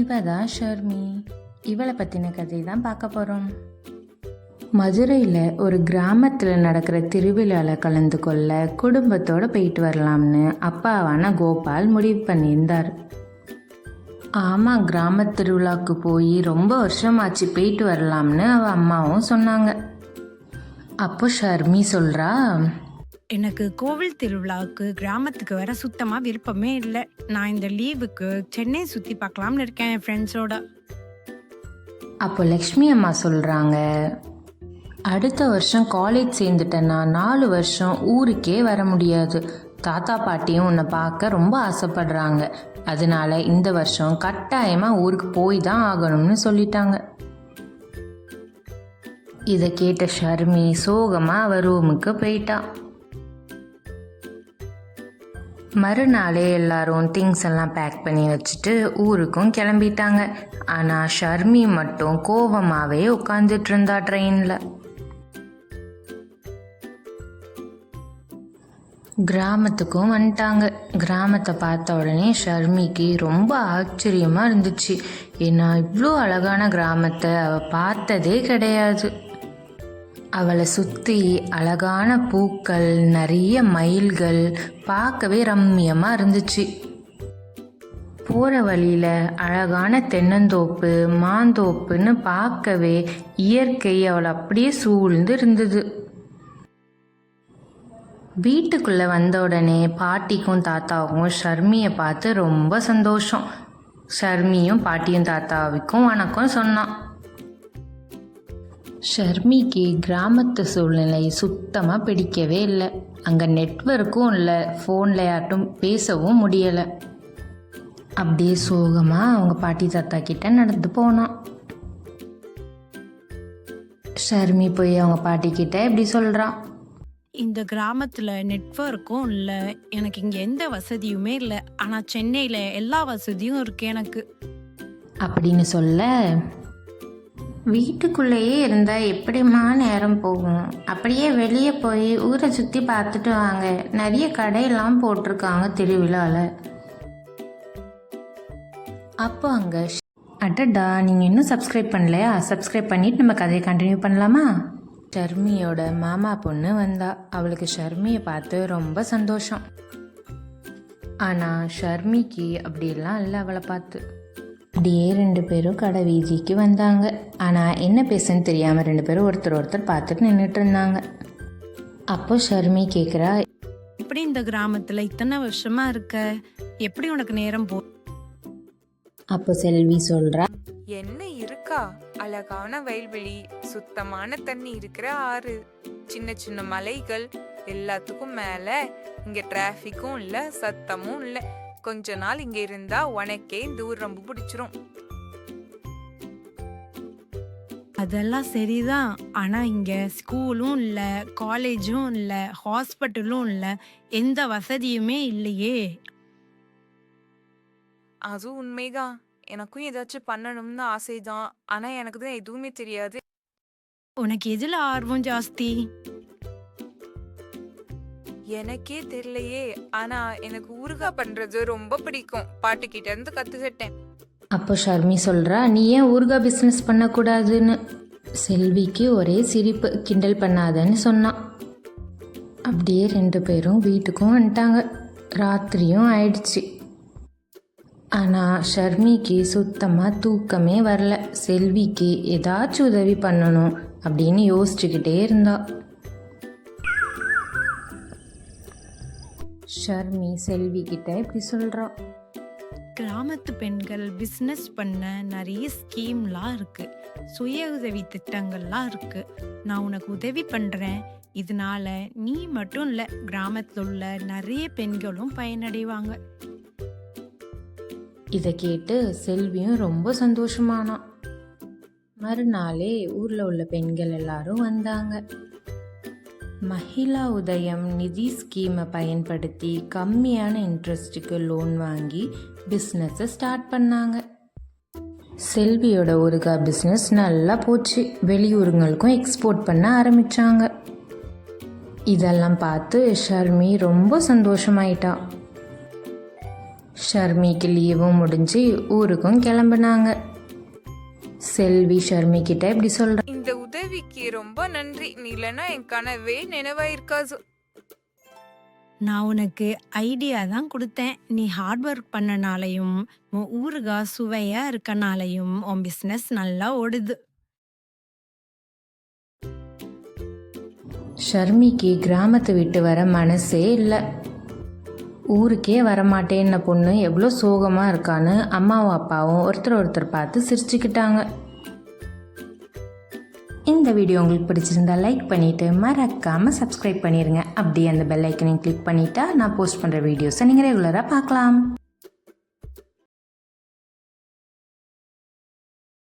இவ தான் ஷர்மி. இவளை பற்றின கதை தான் பார்க்க போகிறோம். மதுரையில் ஒரு கிராமத்தில் நடக்கிற திருவிழாவில் கலந்து கொள்ள குடும்பத்தோடு போயிட்டு வரலாம்னு அப்பாவான கோபால் முடிவு பண்ணியிருந்தார். ஆமாம், கிராம திருவிழாவுக்கு போய் ரொம்ப வருஷமாச்சு, போயிட்டு வரலாம்னு அவள் அம்மாவும் சொன்னாங்க. அப்போ ஷர்மி சொல்கிறா, எனக்கு கோவில் திருவிழாவுக்கு கிராமத்துக்கு வர சுத்தமாக விருப்பமே இல்லை. நான் இந்த லீவுக்கு சென்னை சுற்றி பார்க்கலாம்னு இருக்கேன் என் ஃப்ரெண்ட்ஸோட. அப்போ லக்ஷ்மி அம்மா சொல்கிறாங்க, அடுத்த வருஷம் காலேஜ் சேர்ந்துட்டேன்னா 4 வருஷம் ஊருக்கே வர முடியாது. தாத்தா பாட்டியும் உன்னை பார்க்க ரொம்ப ஆசைப்படுறாங்க. அதனால இந்த வருஷம் கட்டாயமாக ஊருக்கு போய் தான் ஆகணும்னு சொல்லிட்டாங்க. இதை கேட்ட ஷர்மி சோகமாக அவ ரூமுக்கு போயிட்டா. மறுநாளே எல்லாரும் திங்ஸ் எல்லாம் பேக் பண்ணி வச்சுட்டு ஊருக்கும் கிளம்பிட்டாங்க. ஆனால் ஷர்மி மட்டும் கோபமாகவே உட்காந்துட்டு இருந்தா ட்ரெயினில். கிராமத்துக்கும் வந்துட்டாங்க. கிராமத்தை பார்த்த உடனே ஷர்மிக்கு ரொம்ப ஆச்சரியமாக இருந்துச்சு. ஏன்னா இவ்வளோ அழகான கிராமத்தை அவள் பார்த்ததே கிடையாது. அவளை சுற்றி அழகான பூக்கள், நிறைய மயில்கள், பார்க்கவே ரம்மியமாக இருந்துச்சு. போகிற வழியில் அழகான தென்னந்தோப்பு, மாந்தோப்புன்னு பார்க்கவே இயற்கை அவளை அப்படியே சூழ்ந்து இருந்தது. வீட்டுக்குள்ளே வந்த உடனே பாட்டிக்கும் தாத்தாவுக்கும் ஷர்மியை பார்த்து ரொம்ப சந்தோஷம். ஷர்மியும் பாட்டியும் தாத்தாவுக்கும் வணக்கம் சொன்னான். ஷர்மிக்கு கிராமத்து சூழ்நிலை சுத்தமாக பிடிக்கவே இல்லை. அங்கே நெட்வொர்க்கும் இல்லை, ஃபோனில் யார்ட்டும் பேசவும் முடியலை. அப்படியே சோகமாக அவங்க பாட்டி தாத்தா கிட்ட நடந்து போனான். ஷர்மி போய் அவங்க பாட்டி கிட்ட இப்படி சொல்கிறான், இந்த கிராமத்தில் நெட்வொர்க்கும் இல்லை, எனக்கு இங்கே எந்த வசதியுமே இல்லை. ஆனால் சென்னையில் எல்லா வசதியும் இருக்கு எனக்கு அப்படின்னு சொல்ல, வீட்டுக்குள்ளேயே இருந்தால் எப்படிமா நேரம் போகும்? அப்படியே வெளியே போய் ஊரை சுற்றி பார்த்துட்டு வாங்க, நிறைய கடையெல்லாம் போட்டிருக்காங்க திருவிழாவில். அப்போ அங்கே, அடடா, நீங்கள் இன்னும் சப்ஸ்கிரைப் பண்ணலையா? சப்ஸ்கிரைப் பண்ணிவிட்டு நம்ம கதையை கண்டினியூ பண்ணலாமா? ஷர்மியோட மாமா பொண்ணு வந்தா. அவளுக்கு ஷர்மியை பார்த்து ரொம்ப சந்தோஷம். ஆனால் ஷர்மிக்கு அப்படியெல்லாம் இல்லை அவளை பார்த்து. அப்படியே 2 பேரும் கடை வீதிக்கு வந்தாங்க. ஆனால் என்ன பேசுன்னு தெரியாமல் 2 பேரும் ஒருத்தர் பார்த்துட்டு நின்றுட்டு இருந்தாங்க. அப்போ ஷர்மி கேட்குறா, எப்படி இந்த கிராமத்தில் இத்தனை வருஷமா இருக்க, எப்படி உனக்கு நேரம் போ? அப்போ செல்வி சொல்கிறா, என்ன இருக்கா, அழகான வயல்வெளி, சுத்தமான தண்ணி இருக்கிற ஆறு, சின்ன சின்ன மலைகள், எல்லாத்துக்கும் மேல இங்க டிராஃபிக்கும் இல்ல, சத்தமும் இல்ல. கொஞ்ச நாள் இங்க இருந்தா உனக்கே இந்த ஊர் ரொம்ப பிடிச்சிரும். அதெல்லாம் சரிதான். ஆனா இங்க ஸ்கூலும் இல்ல, காலேஜும் இல்ல, ஹாஸ்பிட்டலும் இல்ல, எந்த வசதியுமே இல்லையே. அதுவும் உண்மைதான். எனக்கும் ஏதாச்சும் பண்ணணும்னு ஆசைதான். ஆனா எனக்கு தான் எதுவுமே தெரியாது. உனக்கு எதுல ஆர்வம் ஜாஸ்தி? எனக்கே தெரியலையே. ஆனா எனக்கு ஊறுகாய் பண்றது ரொம்ப பிடிக்கும். பாட்டுக்கிட்ட இருந்து கத்துக்கிட்டேன். அப்போ ஷர்மி சொல்கிறா, நீ ஏன் ஊறுகாய் பிஸ்னஸ் பண்ணக்கூடாதுன்னு. செல்விக்கு ஒரே சிரிப்பு, கிண்டல் பண்ணாதன்னு சொன்னான். அப்படியே 2 பேரும் வீட்டுக்கும் வந்துட்டாங்க. ராத்திரியும் ஆயிடுச்சு. ஆனால் ஷர்மிக்கு சுத்தமாக தூக்கமே வரல. செல்விக்கு ஏதாச்சும் உதவி பண்ணணும் அப்படின்னு யோசிச்சுக்கிட்டே இருந்தா. ஷர்மி செல்வி கிட்ட இப்படி சொல்கிறா, கிராமத்து பெண்கள் பிஸ்னஸ் பண்ண நிறைய ஸ்கீம்லாம் இருக்கு, சுய உதவி திட்டங்கள்லாம் இருக்கு. நான் உனக்கு உதவி பண்றேன். இதனால நீ மட்டும் இல்ல, கிராமத்துல உள்ள நிறைய பெண்களும் பயனடைவாங்க. இதை கேட்டு செல்வியும் ரொம்ப சந்தோஷமானான். மறுநாளே ஊரில் உள்ள பெண்கள் எல்லாரும் வந்தாங்க. மகிழா உதயம் நிதி ஸ்கீமை பயன்படுத்தி கம்மியான இன்ட்ரெஸ்ட்டுக்கு லோன் வாங்கி பிஸ்னஸை ஸ்டார்ட் பண்ணாங்க. செல்வியோட ஊறுகாய் பிஸ்னஸ் நல்லா போச்சு. வெளியூருங்களுக்கும் எக்ஸ்போர்ட் பண்ண ஆரம்பித்தாங்க. இதெல்லாம் பார்த்து ஷர்மி ரொம்ப சந்தோஷமாயிட்டா. ஷர்மிக்கு லீவும் முடிஞ்சு ஊருக்கும் கிளம்புனாங்க. செல்வி ஷர்மி கிட்ட இப்படி சொல்ற. இந்த உதவிக்கு ரொம்ப நன்றி. நீ இல்லைன்னா என் கனவே நினைவாயிருக்காது. நான் உனக்கு ஐடியா தான் கொடுத்தேன். நீ ஹார்ட் ஒர்க் பண்ணனாலையும் உன் ஊறுகாய் சுவையா இருக்கனாலையும் உன் பிஸ்னஸ் நல்லா ஓடுது. ஷர்மிக்கு கிராமத்தை விட்டு வர மனசே இல்லை. ஊருக்கே வரமாட்டேன்ன பொண்ணு எவ்வளோ சோகமாக இருக்கான்னு அம்மாவும் அப்பாவும் ஒருத்தர் பார்த்து சிரிச்சுக்கிட்டாங்க. இந்த வீடியோ உங்களுக்கு பிடிச்சிருந்தா லைக் பண்ணிவிட்டு மறக்காமல் சப்ஸ்கிரைப் பண்ணிடுங்க. அப்படியே அந்த பெல் ஐக்கனையும் கிளிக் பண்ணிட்டா நான் போஸ்ட் பண்ணுற வீடியோஸை நீங்கள் ரெகுலராக பார்க்கலாம்.